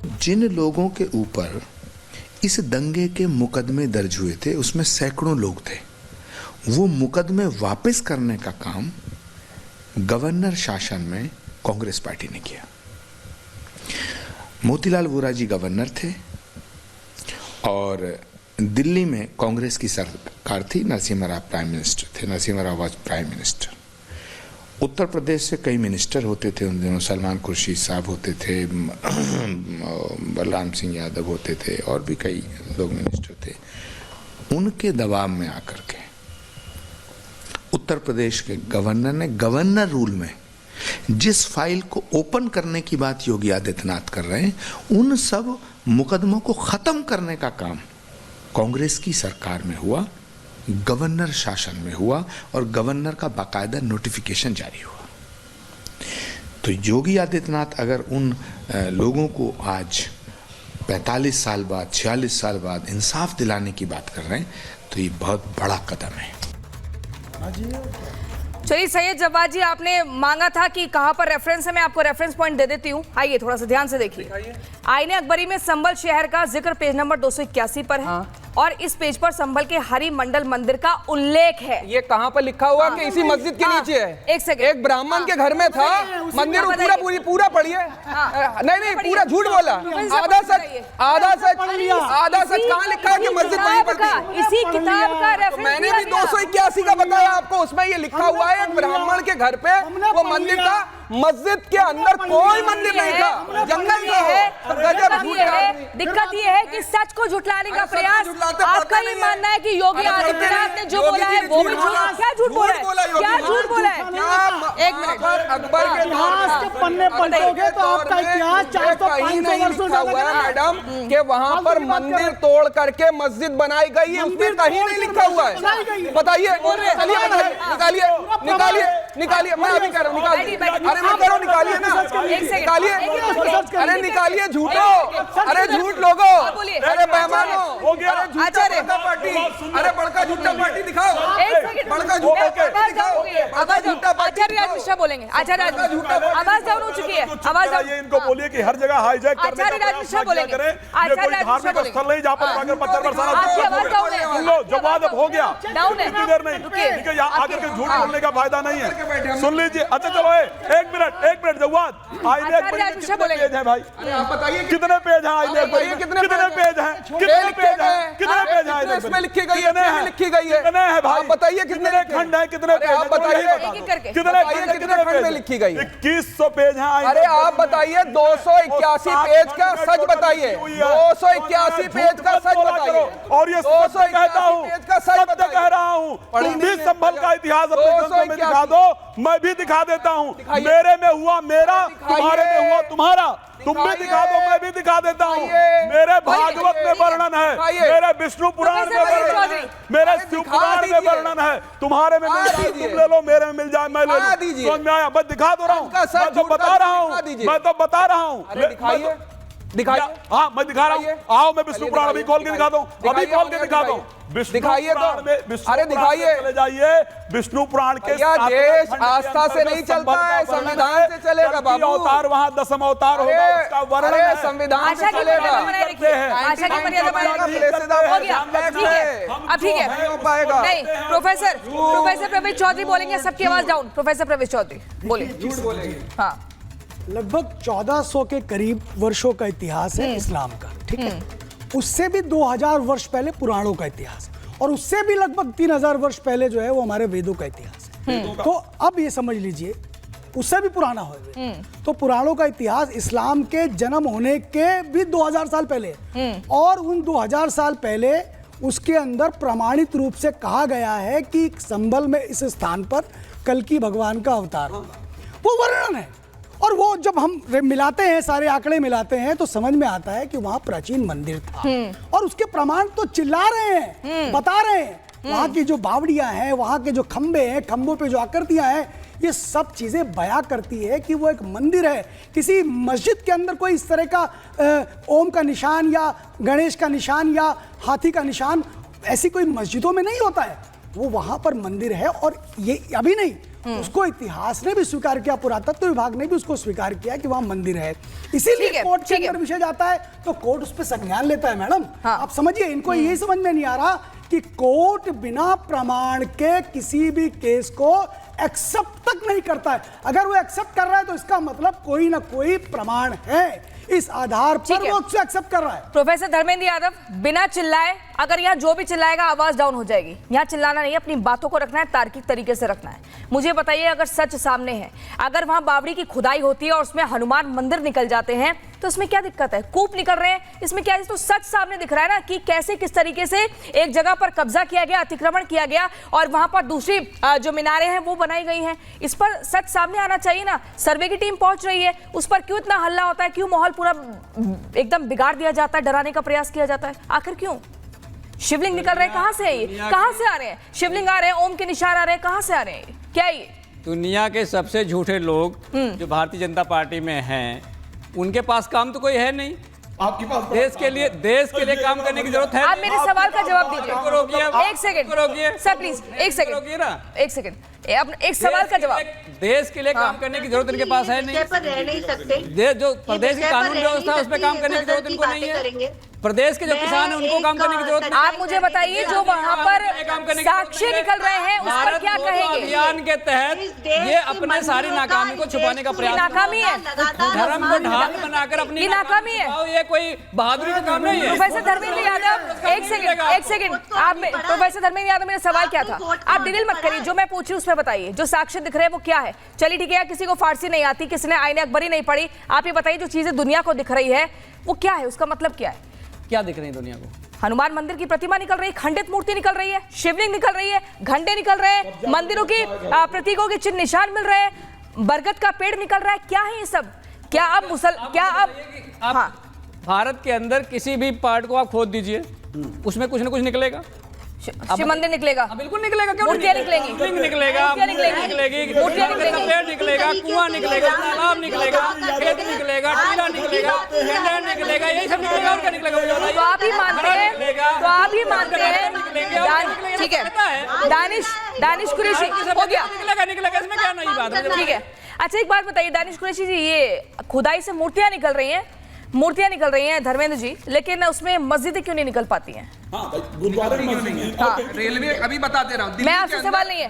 जिन लोगों के ऊपर इस दंगे के मुकदमे दर्ज हुए थे उसमें सैकड़ों लोग थे। वो मुकदमे वापस करने का काम गवर्नर शासन में कांग्रेस पार्टी ने किया। मोतीलाल वोरा जी गवर्नर थे और दिल्ली में कांग्रेस की सरकार थी। नरसिम्हा राव प्राइम मिनिस्टर थे। Narasimha Rao was prime minister. Uttar Pradesh से कई मिनिस्टर होते थे उन दिनों। सलमान खुर्शीद साहब होते थे, बलराम सिंह यादव होते थे और भी कई लोग मिनिस्टर थे। उनके दबाव में आकर के उत्तर प्रदेश के गवर्नर ने गवर्नर रूल में जिस फाइल को ओपन करने की बात योगी आदित्यनाथ कर रहे हैं, उन सब मुकदमों को खत्म करने का काम कांग्रेस की सरकार में हुआ, गवर्नर शासन में हुआ और गवर्नर का बाकायदा नोटिफिकेशन जारी हुआ। तो योगी आदित्यनाथ अगर उन लोगों को आज 45 साल बाद, 46 साल बाद इंसाफ दिलाने की बात कर रहे हैं तो ये बहुत बड़ा कदम है। चलिए सैयद जवाद जी, आपने मांगा था कि कहां पर रेफरेंस है, मैं आपको रेफरेंस पॉइंट दे देती हूं। आइए थोड़ा सा ध्यान से देखिए। आईने अकबरी में संभल शहर का जिक्र पेज नंबर 281 पर है। और इस पेज पर संभल के हरि मंडल मंदिर का उल्लेख है। ये कहां पर लिखा हुआ कि इसी मस्जिद के नीचे है? एक सेकंड, एक ब्राह्मण के घर में था मंदिर। पूरा पढ़िए। नहीं पूरा झूठ बोला। आधा सच कहां लिखा है कि मस्जिद वहीं पर थी? इसी किताब का रेफरेंस मैंने भी 281 का बताया आपको, उसमें ये लिखा हुआ है एक ब्राह्मण के घर पे वो मंदिर था। मस्जिद के अंदर कोई मंदिर नहीं था, जंगल था। गजब झूठ है। दिक्कत ये है कि सच को झुटलाने का प्रयास, आपका ये मानना है कि योगी आदित्यनाथ ने जो बोला है वो भी झूठ। क्या झूठ बोला है? क्या झूठ बोला है? एक मिनट, अकबर के इतिहास के पन्ने पलटोगे तो आपका इतिहास 400-500 वर्षों का हुआ है मैडम कि वहां पर मंदिर तोड़ करके मस्जिद बनाई गई है। उसमें कहीं नहीं लिखा हुआ है। बताइए, निकालिए। मैं अभी कह रहा हूँ, निकालिए। अरे मैं कह रहा हूँ, निकालिए ना, निकालिए। अरे निकालिए झूठो, अरे झूठ लोगो, अरे बेईमानो, आचार्य पार्टी, अरे बड़का झूठा पार्टी दिखाओ। बड़का झूठा पार्टी दिखाओ। आचार्य राज मिश्रा बोलेंगे। आचार्य आवाज डाउन हो चुकी है। आवाज डाउन। इनको बोलिए कि हर जगह हाईजैक करने आचार्य राज मिश्रा बोलेंगे। आचार्य राज मिश्रा बोलेंगे। स्थल नहीं जहाँ पर अगर पत्थर बरसाना। आपकी आवाज डाउन है। सुन लो, जवाब अब हो गया। डाउन है। इतनी देर नहीं, ठीक है। यहाँ आकर के झूठ बोलने का फायदा नहीं है। सुन लीजिए। अच्छा चलो एक मिनट जवाब। आईने अकबरी में कितने पेज हैं भाई? आप बताइए कितने पेज हैं आईने अकबरी में? कितने पेज हैं? इसमें लिखी गई है, लिखी गई है। कितने हैं भाई? आप बताइए कितने खंड हैं? कितने पेज? आप बताइए कितने खंड में लिखी गई? 2100 पेज हैं। अरे आप बताइए 281 पेज का सच बताइए। 281 पेज का सच बताइए। और ये सच कहता हूँ, सच कह रहा हूँ। तुम भी संभल का इतिहास अपने ग्रंथों में दिखा दो, मैं भी दिखा देता हूँ। मेरे में हुआ मेरा, तुम्हारे में हुआ तुम्हारा। तुम भी दिखा दो, मैं भी दिखा देता हूँ। मेरे भागवत में वर्णन है, मेरे विष्णु पुराण में वर्णन है, मेरे शिव पुराण में वर्णन है। तुम्हारे में मिल जाए तुम ले लो, मेरे में मिल जाए मैं ले लूं। समझ में आया? मैं दिखा दो रहा हूँ, मैं तो बता रहा हूँ। दिखाइए। हाँ मैं दिखा रहा हूँ। आओ मैं विष्णु पुराण अभी खोल के दिखा दूं। दिखाइए तो। अरे दिखाइए। चले जाइए विष्णु पुराण के। देश आस्था से नहीं चलता है, संविधान से चलेगा बाबू। अवतार वहाँ 10 अवतार होगा, उसका वर्णन है। संविधान से चलेगा। ठीक है। नहीं, प्रोफेसर प्रवेश चौधरी बोलेंगे। सबकी आवाज डाउन। प्रोफेसर प्रवेश चौधरी बोलिए। हाँ, लगभग 1400 के करीब वर्षों का इतिहास है इस्लाम का, ठीक है। उससे भी 2000 वर्ष पहले पुराणों का इतिहास, और उससे भी लगभग 3000 वर्ष पहले जो है वो हमारे वेदों का इतिहास है। तो अब ये समझ लीजिए, उससे भी पुराना हो गया। तो पुराणों का इतिहास इस्लाम के जन्म होने के भी 2000 साल पहले, और उन 2000 साल पहले उसके अंदर प्रमाणित रूप से कहा गया है कि संभल में इस स्थान पर कल्कि भगवान का अवतार होगा। वो वर्णन है। और वो जब हम मिलाते हैं, सारे आंकड़े मिलाते हैं, तो समझ में आता है कि वहां प्राचीन मंदिर था। और उसके प्रमाण तो चिल्ला रहे हैं, बता रहे हैं। वहां की जो बावड़ियां हैं, वहां के जो खंबे हैं, खंबों पे जो आकृतियां हैं, ये सब चीजें बयां करती है कि वो एक मंदिर है। किसी मस्जिद के अंदर कोई इस तरह का ओम का निशान या गणेश का निशान या हाथी का निशान ऐसी कोई मस्जिदों में नहीं होता है। वो वहां पर मंदिर है। और ये अभी नहीं, उसको इतिहास ने भी स्वीकार किया, पुरातत्व विभाग ने भी उसको स्वीकार किया कि वहां मंदिर है, ठीक इसीलिए है, कोर्ट के ठीक है। अंदर विषय जाता है तो कोर्ट उस पर संज्ञान लेता है। मैडम हाँ। आप समझिए, इनको यही समझ में नहीं आ रहा कि कोर्ट बिना प्रमाण के किसी भी केस को एक्सेप्ट तक नहीं करता है। अगर वो एक्सेप्ट कर रहा है तो इसका मतलब कोई ना कोई प्रमाण है, इस आधार ठीक पर है। वो उससे एक्सेप्ट कर रहा है। प्रोफेसर धर्मेंद्र यादव, बिना चिल्लाए, अगर यहाँ जो भी चिल्लाएगा आवाज डाउन हो जाएगी। यहाँ चिल्लाना नहीं है, अपनी बातों को रखना है, तार्किक तरीके से रखना है। मुझे बताइए, अगर सच सामने है, अगर वहां बावड़ी की खुदाई होती है और उसमें हनुमान मंदिर निकल जाते हैं, तो इसमें क्या दिक्कत है? कूप निकल रहे हैं, इसमें क्या है? तो सच सामने दिख रहा है ना कि कैसे किस तरीके से एक जगह पर कब्जा किया गया, अतिक्रमण किया गया और वहां पर दूसरी जो मीनारें हैं वो बनाई गई हैं। इस पर सच सामने आना चाहिए ना। सर्वे की टीम पहुंच रही है, उस पर क्यों इतना हल्ला होता है? क्यों माहौल पूरा एकदम बिगाड़ दिया जाता है, डराने का प्रयास किया जाता है? आखिर क्यों? शिवलिंग निकल रहे हैं, कहां से है ये? कहां से आ रहे हैं? शिवलिंग आ रहे हैं, ओम के निशान आ रहे हैं, कहां से आ रहे हैं? क्या है ये? दुनिया के सबसे झूठे लोग जो भारतीय जनता पार्टी में हैं, उनके पास काम तो कोई है नहीं। आपके पास देश के लिए काम करने की जरूरत है। आप मेरे सवाल का जवाब दीजिए। आपको रोकिए, एक सेकंड रोकिए सर, प्लीज एक सेकंड, रोकिए ना। एक सेकंड, एक सवाल का जवाब। देश के लिए काम करने की जरूरत इनके पास है नहीं। पर रह नहीं सकते। जो प्रदेश की कानून व्यवस्था है उसमें काम करने की जरूरत इनको नहीं है। प्रदेश के जो किसान है उनको काम करने की जरूरत नहीं। आप मुझे बताइए, जो वहां पर साक्ष्य निकल रहे हैं उस पर क्या कहेंगे? अभियान के तहत ये अपने सारी नाकामी को छुपाने का प्रयास, नाकामी है, धर्म को ढाल बनाकर अपनी ये नाकामी है। ये कोई बहादुरी का काम नहीं है। प्रोफेसर धर्मेंद्र यादव, एक सेकंड, आप प्रोफेसर धर्मेंद्र यादव, मेरा सवाल क्या था? आप डिटेल मत करिए, जो मैं पूछ रही हूँ उसमें बताइए। जो साक्ष्य दिख रहे हैं वो क्या है? चलिए ठीक है, किसी को फारसी नहीं आती, किसी ने आईने अकबरी नहीं पढ़ी, आप ये बताइए जो चीजें दुनिया को दिख रही है वो क्या है? उसका मतलब क्या है? क्या दिख रही है दुनिया को? हनुमान मंदिर की प्रतिमा निकल रही है, खंडित मूर्ति निकल रही है, शिवलिंग निकल रही है, घंटे निकल रहे हैं, मंदिरों की प्रतीकों के चिन्ह निशान मिल रहे हैं, बरगद का पेड़ निकल रहा है। क्या है ये सब? क्या आप हाँ, भारत के अंदर किसी भी पार्ट को आप खोद दीजिए, उसमें कुछ ना कुछ निकलेगा। शिव मंदिर निकलेगा, बिल्कुल निकलेगा। क्यों मूर्तियां निकलेगी, शिवलिंग निकलेगा, मूर्तियां निकलेगी, पेड़ निकलेगा, कुआं निकलेगा, तालाब निकलेगा, खेत निकलेगा, टीला निकलेगा, खंडहर निकलेगा, यही सब निकलेगा। और क्या निकलेगा? तो आप ही मानते हैं, ठीक है, दानिश कुरैशी हो गया, निकलेगा, इसमें क्या नई बात है? ठीक है। अच्छा एक बात बताइए दानिश कुरैशी जी, ये खुदाई से मूर्तियां निकल रही हैं धर्मेंद्र जी, लेकिन उसमें मस्जिदें क्यों नहीं निकल पाती हैं? रेलवे अभी बता दे रहा हूँ। मैं आपसे सवाल नहीं है,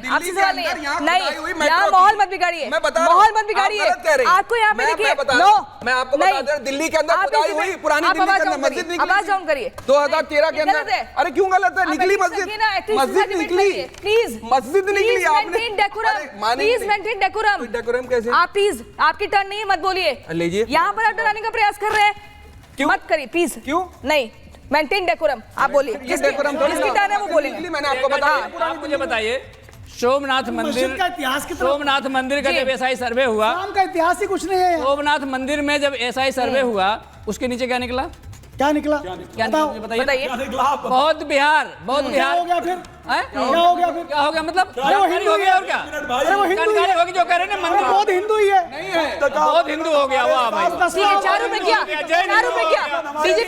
नहीं, यहाँ माहौल मत बिगाड़िए, माहौल मत बिगाड़िए। आपको यहाँ पे देखिए, मैं आपको बता दे रहा हूँ, दिल्ली के अंदर खुदाई हुई, पुरानी दिल्ली के अंदर मस्जिद निकली, आवाज डाउन करिए। 2013 के अंदर। अरे क्यों गलत है? निकली मस्जिद निकली, प्लीज मस्जिद निकली। आपने प्लीज मेंटेन डेकोरम। डेकोरम कैसे? आप प्लीज, आपकी टर्न नहीं है, मत बोलिए। लीजिए। यहाँ पर आप डराने का प्रयास कर रहे हैं, मत करिए प्लीज। क्यों नहीं? मेंटेन डेकोरम, आप बोलिए। जिसकी टर्न है वो बोलेंगे। मैंने आपको बताया। आप मुझे बताइए, सोमनाथ मंदिर का इतिहास की तरफ- सोमनाथ मंदिर का जब एसआई सर्वे हुआ, नाम का इतिहास ही कुछ नहीं है। सोमनाथ मंदिर में जब एसआई सर्वे हुआ, उसके नीचे क्या निकला? क्या निकला? क्या बताओ। निकला? बताइए। बताइए। बहुत बिहार क्या हो गया फिर? हैं? क्या हो गया फिर? क्या हो गया? मतलब अरे वो जानकारी हिंदू हो ही गया है। और क्या? अरे वो हिंदू ही है। जानकारी होगी जो कह रहे हैं ना, अरे मंदिर बहुत हिंदू ही है। बहुत हिंदू हो गया। वाह भाई, 10 4 रुपए क्या? 4 रुपए क्या? बीजेपी